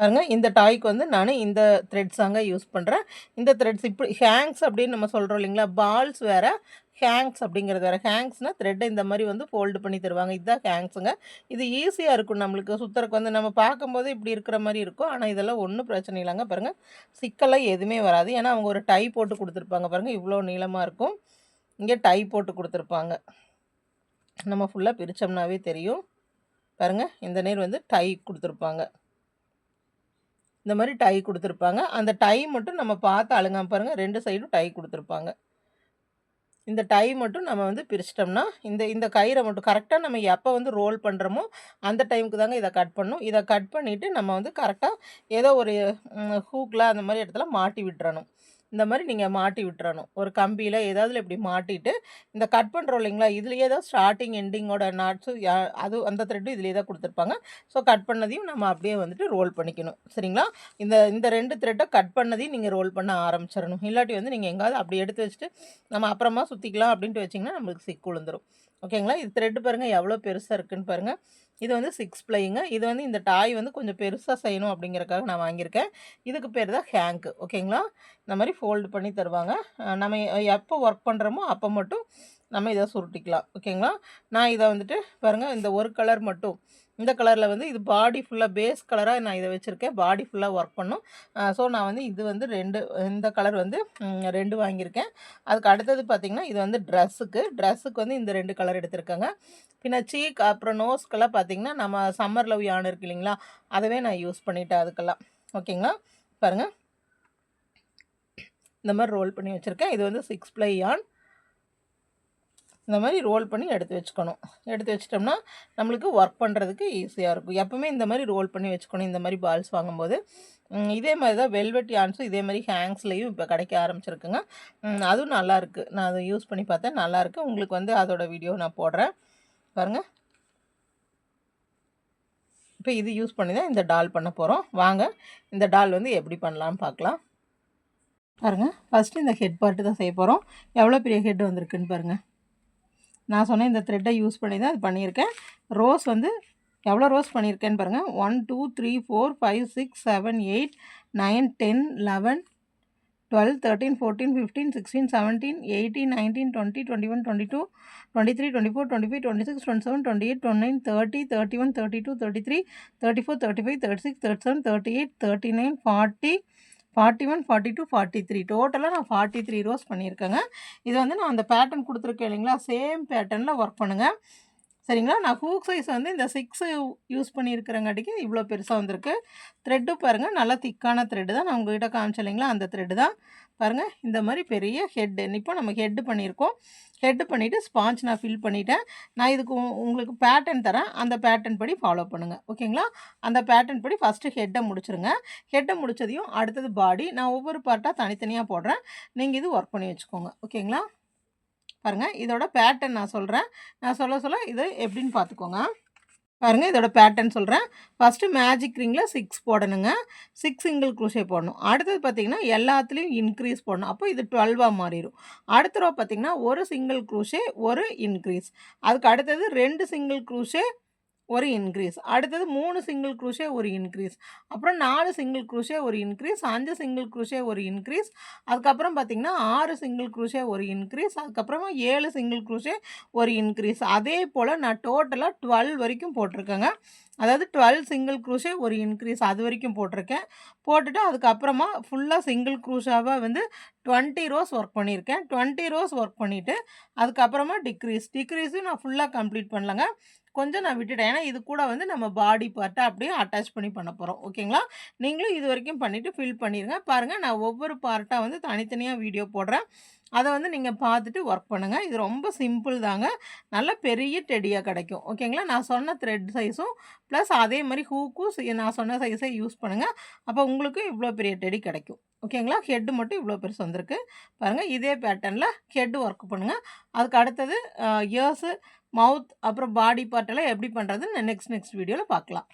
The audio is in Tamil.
பாருங்க இந்த டாய்க்கு வந்து நான் இந்த த்ரெட்ஸ் தாங்க யூஸ் பண்ணுறேன். இந்த த்ரெட்ஸ் இப்படி ஹேங்க்ஸ் அப்படின்னு நம்ம சொல்கிறோம் இல்லைங்களா, பால்ஸ் வேறு, ஹேங்க்ஸ் அப்படிங்கிறது வேறு. ஹேங்க்ஸ்னால் த்ரெட்டை இந்த மாதிரி வந்து ஃபோல்டு பண்ணி தருவாங்க. இதுதான் ஹேங்க்ஸுங்க. இது ஈஸியாக இருக்கும் நம்மளுக்கு சுற்றுறக்கு. வந்து நம்ம பார்க்கும்போது இப்படி இருக்கிற மாதிரி இருக்கும், ஆனால் இதெல்லாம் ஒன்றும் பிரச்சனை இல்லைங்க. பாருங்கள் சிக்கெல்லாம் எதுவுமே வராது. ஏன்னா அவங்க ஒரு டை போட்டு கொடுத்துருப்பாங்க. பாருங்கள் இவ்வளோ நீளமாக இருக்கும். இங்கே டை போட்டு கொடுத்துருப்பாங்க. நம்ம ஃபுல்லாக பிரித்தோம்னாவே தெரியும். பாருங்கள் இந்த நேர் வந்து டை கொடுத்துருப்பாங்க. இந்த மாதிரி டை கொடுத்துருப்பாங்க. அந்த டை மட்டும் நம்ம பார்த்து அழுங்காமல் பாருங்கள், 2 சைடும் டை கொடுத்துருப்பாங்க. இந்த டை மட்டும் நம்ம வந்து பிரிச்சிட்டோம்னா, இந்த கயிறை மட்டும் கரெக்டாக நம்ம எப்போ வந்து ரோல் பண்ணுறோமோ அந்த டைமுக்கு தாங்க இதை கட் பண்ணணும். இதை கட் பண்ணிவிட்டு நம்ம வந்து கரெக்டாக ஏதோ ஒரு ஹூக்கில் அந்த மாதிரி இடத்துல மாட்டி விட்டுறணும். இந்த மாதிரி நீங்கள் மாட்டி விட்டுறணும். ஒரு கம்பியில் ஏதாவதுல இப்படி மாட்டிட்டு இந்த கட் பண்ணுறோம் இல்லைங்களா, இதுலேயே தான் ஸ்டார்டிங் எண்டிங்கோட நாட்ஸு அது அந்த த்ரெட்டும் இதுலேயே தான் கொடுத்துருப்பாங்க. ஸோ கட் பண்ணதையும் நம்ம அப்படியே வந்துட்டு ரோல் பண்ணிக்கணும். சரிங்களா? இந்த 2 த்ரெட்டை கட் பண்ணதையும் நீங்கள் ரோல் பண்ண ஆரம்பிச்சிடணும். இல்லாட்டி வந்து நீங்கள் எங்காவது அப்படி எடுத்து வச்சுட்டு நம்ம அப்புறமா சுற்றிக்கலாம் அப்படின்ட்டு வச்சிங்கன்னா நம்மளுக்கு சிக்கு விழுந்துடும். ஓகேங்களா? இது த்ரெட்டு பாருங்கள் எவ்வளோ பெருசாக இருக்குதுன்னு பாருங்கள். இது வந்து 6 ப்ளைங்க. இது வந்து இந்த டாய் வந்து கொஞ்சம் பெருசாக செய்யணும் அப்படிங்கிறக்காக நான் வாங்கியிருக்கேன். இதுக்கு பேர் தான் ஹேங்க்கு. ஓகேங்களா? இந்த மாதிரி ஃபோல்டு பண்ணி தருவாங்க. நம்ம எப்போ ஒர்க் பண்ணுறோமோ அப்போ மட்டும் நம்ம இதை சுருட்டிக்கலாம். ஓகேங்களா? நான் இதை வந்துட்டு பாருங்கள் இந்த ஒரு கலர் மட்டும், இந்த கலரில் வந்து இது பாடி ஃபுல்லாக பேஸ் கலராக நான் இதை வச்சுருக்கேன். பாடி ஃபுல்லாக ஒர்க் பண்ணும். ஸோ நான் வந்து இது வந்து 2 இந்த கலர் வந்து 2 வாங்கியிருக்கேன். அதுக்கு அடுத்தது பார்த்திங்கன்னா இது வந்து ட்ரெஸ்ஸுக்கு வந்து இந்த 2 கலர் எடுத்திருக்கேங்க. பின்ன சீக் அப்புறம் நோஸ்க்கெல்லாம் பார்த்திங்கன்னா நம்ம சம்மர் லவ் யான் இருக்கு இல்லைங்களா, அதவே நான் யூஸ் பண்ணிட்டேன் அதுக்கெல்லாம். ஓகேங்களா? பாருங்கள் இந்த மாதிரி ரோல் பண்ணி வச்சுருக்கேன். இது வந்து 6 ப்ளை யான். இந்த மாதிரி ரோல் பண்ணி எடுத்து வச்சுக்கணும். எடுத்து வச்சிட்டோம்னா நம்மளுக்கு ஒர்க் பண்ணுறதுக்கு ஈஸியாக இருக்கும். எப்போவுமே இந்த மாதிரி ரோல் பண்ணி வச்சுக்கணும். இந்த மாதிரி பால்ஸ் வாங்கும்போது இதே மாதிரி தான் வெல்வெட் யான்ஸும் இதே மாதிரி ஹேங்க்ஸ்லேயும் இப்போ கிடைக்க ஆரம்பிச்சிருக்குங்க. அதுவும் நல்லாயிருக்கு. நான் அதை யூஸ் பண்ணி பார்த்தேன், நல்லாயிருக்கு. உங்களுக்கு வந்து அதோட வீடியோ நான் போடுறேன் பாருங்கள். இப்போ இது யூஸ் பண்ணி தான் இந்த டால் பண்ண போகிறோம். வாங்க இந்த டால் வந்து எப்படி பண்ணலான்னு பார்க்கலாம். பாருங்கள் ஃபஸ்ட்டு இந்த ஹெட் பார்ட்டு தான் செய்ய போகிறோம். எவ்வளோ பெரிய ஹெட் வந்திருக்குன்னு பாருங்கள். நான் சொன்னேன் இந்த த்ரெட்டை யூஸ் பண்ணி தான் அது பண்ணியிருக்கேன். ரோஸ் வந்து எவ்வளோ ரோஸ் பண்ணியிருக்கேன்னு பாருங்கள். 1 2 3 4 5 6 7 8 9 10 11 12 13 14 15 16 17 18 19 20 21 22 23 24 25 26 27 28 29 30 31 32 33 34 35 36 37 38 39 40 41 42 43 டோட்டலாக நான் 43 ரோஸ் பண்ணியிருக்கேங்க. இது வந்து நான் அந்த பேட்டர்ன் கொடுத்துருக்கேன் இல்லைங்களா, சேம் பேட்டர்னில் ஒர்க் பண்ணுங்கள். சரிங்களா? நான் ஹூக் சைஸ் வந்து இந்த 6 யூஸ் பண்ணியிருக்கிறங்காட்டிக்கு இவ்வளோ பெருசாக வந்திருக்கு. த்ரெட்டு பாருங்கள் நல்லா திக்கான த்ரெட்டு தான். நான் உங்கள்கிட்ட காமிச்சேன் இல்லைங்களா, அந்த த்ரெட்டு தான். பாருங்கள் இந்த மாதிரி பெரிய ஹெட்டு. இப்போ நம்ம ஹெட்டு பண்ணியிருக்கோம். ஹெட்டு பண்ணிவிட்டு ஸ்பாஞ்ச் நான் ஃபில் பண்ணிவிட்டேன். நான் இதுக்கு உங்களுக்கு பேட்டர்ன் தரேன். அந்த பேட்டர்ன் படி ஃபாலோ பண்ணுங்கள். ஓகேங்களா? அந்த பேட்டர்ன் படி ஃபஸ்ட்டு ஹெட்டை முடிச்சுருங்க. ஹெட்டை முடித்ததையும் அடுத்தது பாடி. நான் ஒவ்வொரு பார்ட்டாக தனித்தனியாக போடுறேன். நீங்கள் இது ஒர்க் பண்ணி வச்சுக்கோங்க. ஓகேங்களா? பாருங்கள் இதோட பேட்டர்ன் நான் சொல்கிறேன். நான் சொல்ல இது எப்படின்னு பார்த்துக்கோங்க. பாருங்கள் இதோட பேட்டர்ன் சொல்கிறேன். ஃபஸ்ட்டு மேஜிக் ரிங்கில் 6 போடணுங்க. 6 சிங்கிள் க்ரோஷே போடணும். அடுத்தது பார்த்திங்கன்னா எல்லாத்துலேயும் இன்க்ரீஸ் போடணும். அப்போ இது 12ஆக மாறிடும். அடுத்த ரோ பார்த்திங்கன்னா ஒரு சிங்கிள் க்ரோஷே ஒரு இன்க்ரீஸ். அதுக்கு அடுத்தது 2 சிங்கிள் க்ரோஷே ஒரு இன்க்ரீஸ். அடுத்தது 3 சிங்கிள் க்ரோஷே ஒரு இன்க்ரீஸ். அப்புறம் 4 சிங்கிள் க்ரோஷே ஒரு இன்க்ரீஸ். 5 சிங்கிள் க்ரோஷே ஒரு இன்க்ரீஸ். அதுக்கப்புறம் பார்த்திங்கன்னா 6 சிங்கிள் க்ரோஷே ஒரு இன்க்ரீஸ். அதுக்கப்புறமா 7 சிங்கிள் க்ரோஷே ஒரு இன்க்ரீஸ். அதே போல் நான் டோட்டலாக 12 வரைக்கும் போட்டிருக்கேங்க. அதாவது 12 சிங்கிள் க்ரோஷே ஒரு இன்க்ரீஸ் அது வரைக்கும் போட்டிருக்கேன். போட்டுட்டு அதுக்கப்புறமா ஃபுல்லாக சிங்கிள் க்ரோஷாவாக வந்து 20 ரோஸ் ஒர்க் பண்ணியிருக்கேன். 20 ரோஸ் ஒர்க் பண்ணிவிட்டு அதுக்கப்புறமா டிக்ரீஸும் நான் ஃபுல்லாக கம்ப்ளீட் பண்ணலங்க. கொஞ்சம் நான் விட்டுட்டேன். ஏன்னா இது கூட வந்து நம்ம பாடி பார்ட்டை அப்படியே அட்டாச் பண்ணி பண்ண போகிறோம். ஓகேங்களா? நீங்களும் இது வரைக்கும் பண்ணிவிட்டு ஃபில் பண்ணிடுங்க. பாருங்கள் நான் ஒவ்வொரு பார்ட்டாக வந்து தனித்தனியாக வீடியோ போடுறேன். அதை வந்து நீங்கள் பார்த்துட்டு ஒர்க் பண்ணுங்கள். இது ரொம்ப சிம்பிள் தாங்க. நல்ல பெரிய டெடியாக கிடைக்கும். ஓகேங்களா? நான் சொன்ன த்ரெட் சைஸும் ப்ளஸ் அதே மாதிரி ஹூக்கும் நான் சொன்ன சைஸை யூஸ் பண்ணுங்கள். அப்போ உங்களுக்கு இவ்வளோ பெரிய டெடி கிடைக்கும். ஓகேங்களா? ஹெட்டு மட்டும் இவ்வளோ பெருசு வந்திருக்கு. பாருங்கள் இதே பேட்டர்னில் ஹெட்டு ஒர்க் பண்ணுங்கள். அதுக்கு அடுத்தது இயர்ஸு, மவுத், அப்புறம் பாடி பார்ட்டெல்லாம் எப்படி பண்ணுறதுன்னு நெக்ஸ்ட் வீடியோவில் பார்க்கலாம்.